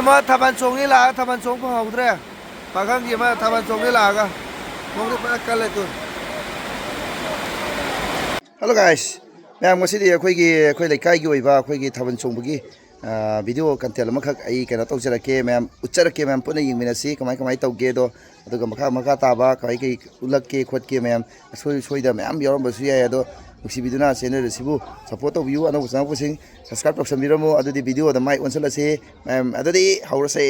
Mà Taban Song ni la Taban Song pun hau tre, bahkan gimana Taban Song ni la ka, mau kita kalah tu. Hello guys, मैं मसीदी अखोई लेकाई की ओइबा अखोई थाबन चोंबगी video content अमखक आई केना तौजरके ma'am उच्चरके ma'am पुना यिंगमिनसी कमाई कमाई तौगे दो अदुगा मखा मखा ताबा kai kai ulakके खोटके मैम सोई सोईदा मैम यारमबसु याय अदो नुसिबिदुना चैनल सिबु सपोर्ट तौबियु अनौ सांगपुसिंग सब्सक्राइब तौसनबिरमु अदुदि वीडियो द माइ ओनसलसे मैम अदुदि हौरसे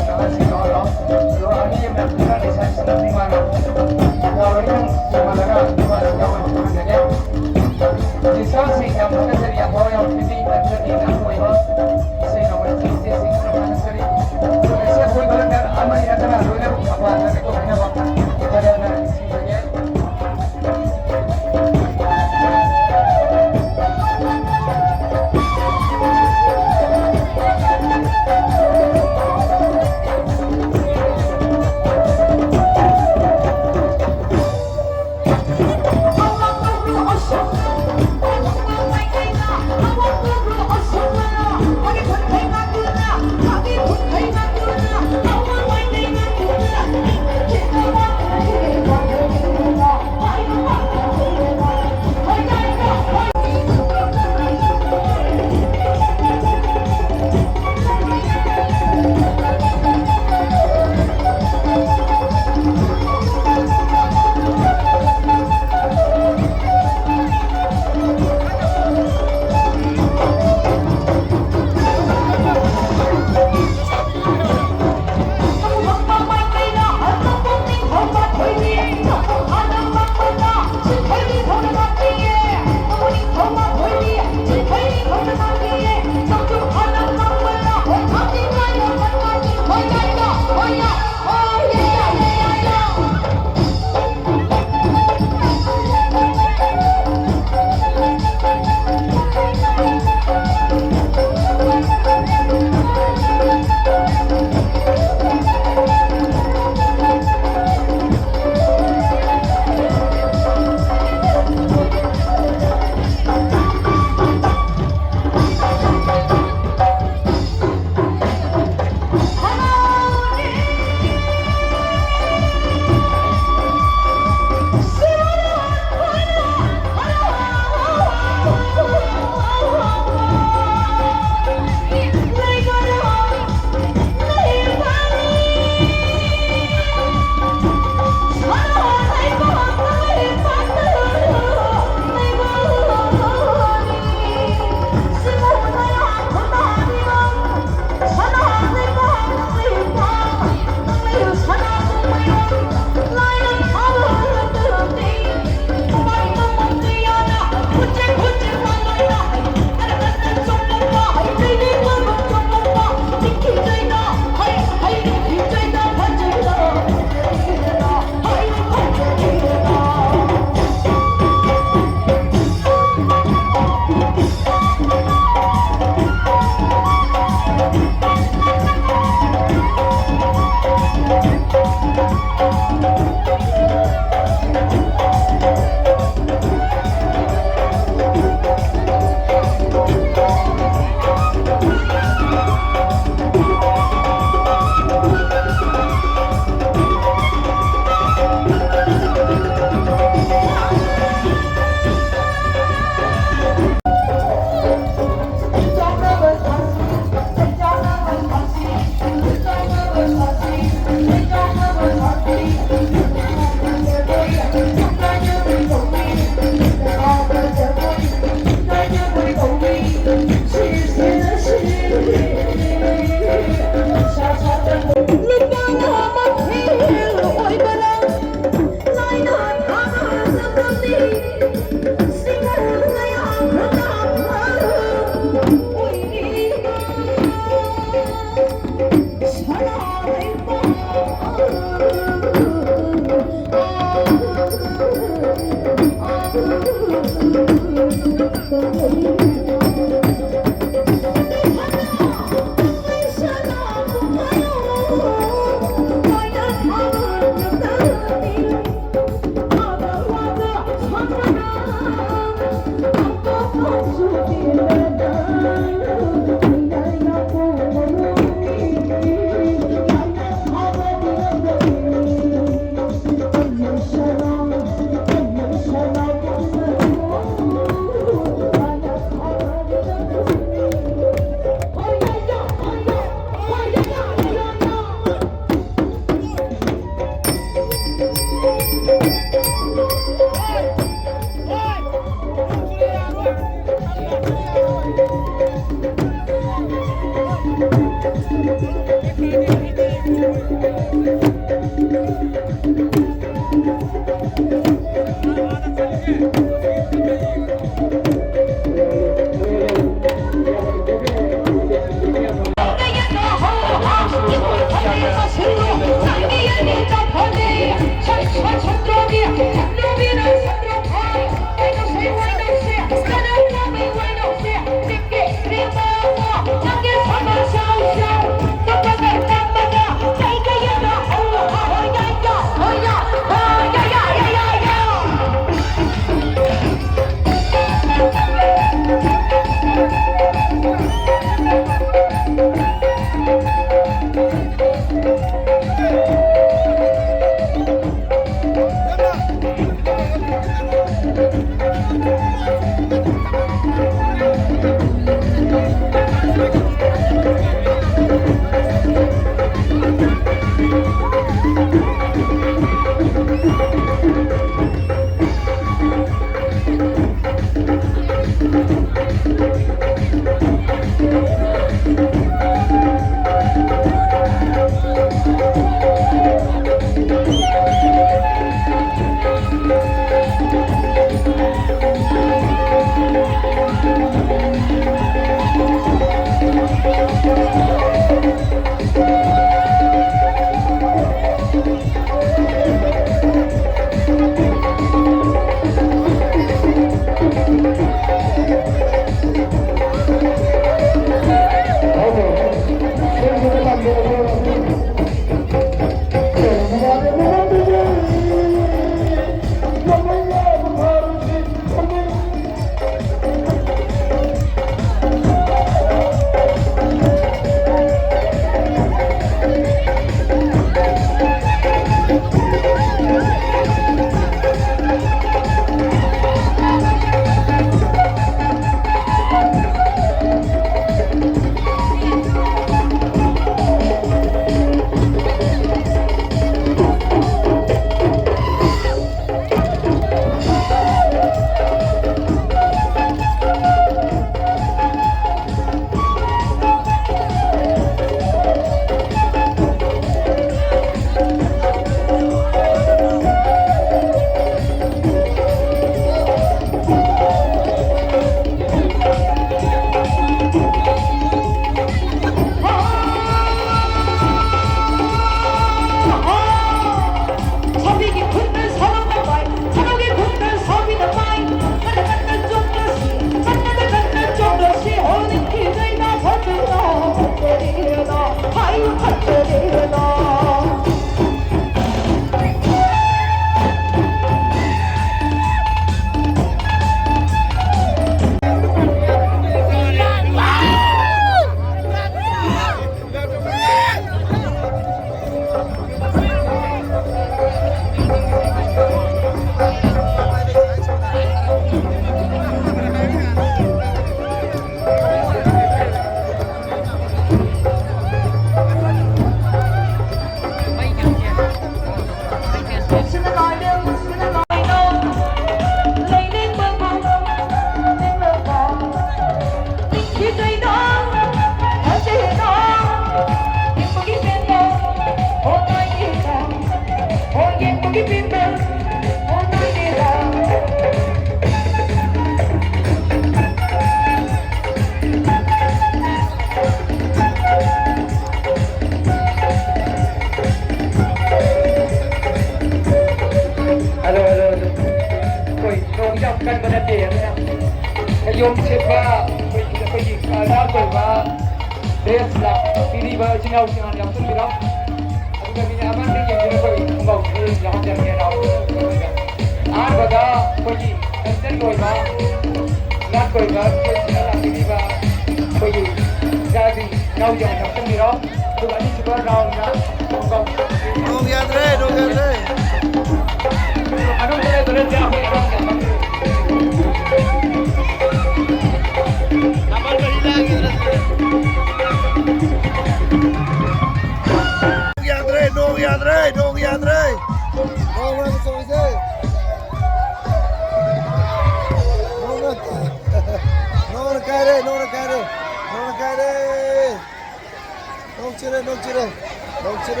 넘치네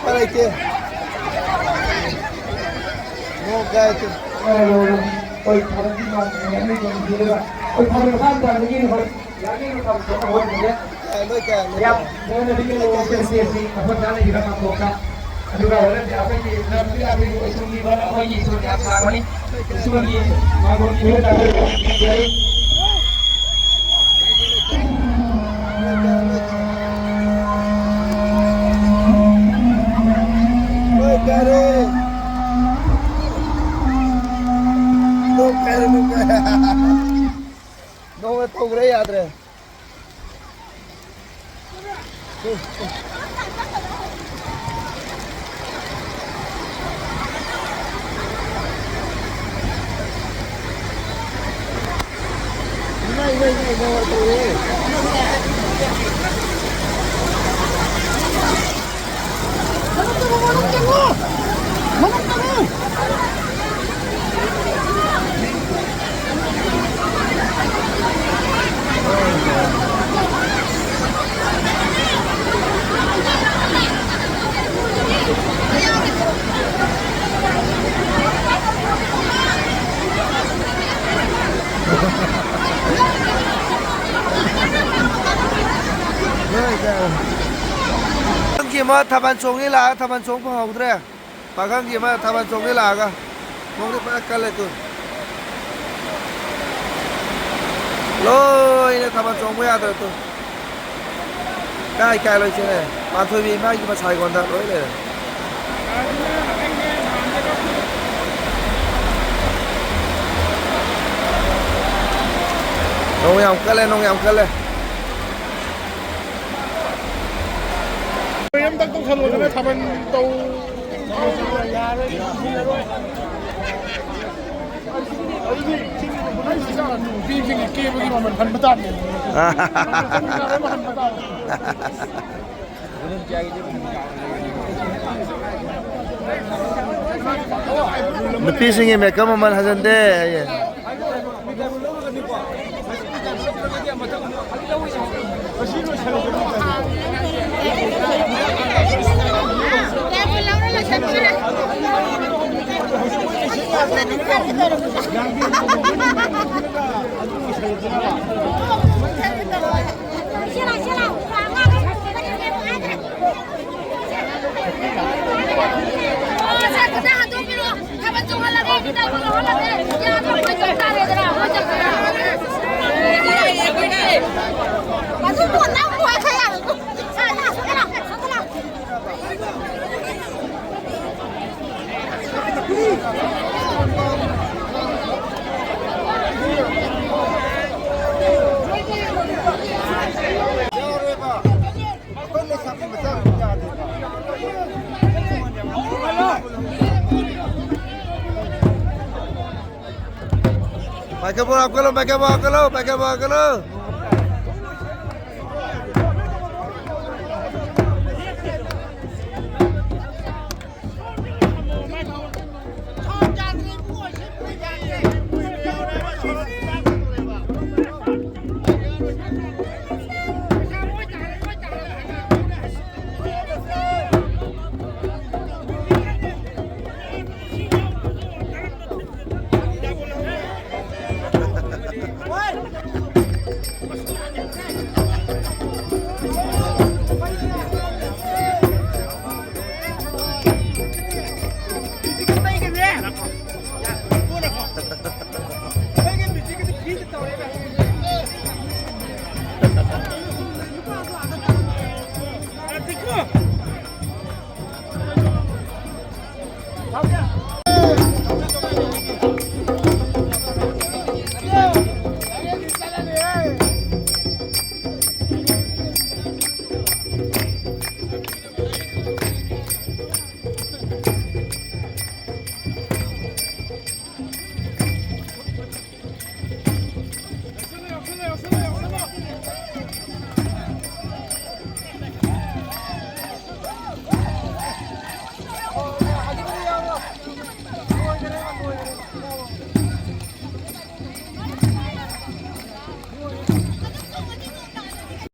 빨리 가이트 कोई भारत की बात नहीं है जो दिलेगा कोई भारत खान का लेकिन यानी का छोटा हो गया या मैंने भी लोगों के से अपन जाने की रकम होगा अदुगा वाले आपे की नबी आपे को सुनी वाला हो ये सुनी आप सामने सुनी मागो की बेटा ये No me toque ya tres. Gì mà thằng bạn xuống đi là thằng bạn xuống phòng học đấy à? Bà khang gì mà thằng bạn xuống đi là cả? Không được bắt cắt lại tôi. Lôi này thằng bạn xuống mới được tôi. Cái rồi chứ này. Bạn thôi vì mai mà Sài Gòn thật lối này. Nông nhầm cắt lên. em đang tung thân rồi thằng anh tàu phim phim kia với mà mình phân bắt này Nó pising em cái mà mình hazan đấy. Pakai bola kalau.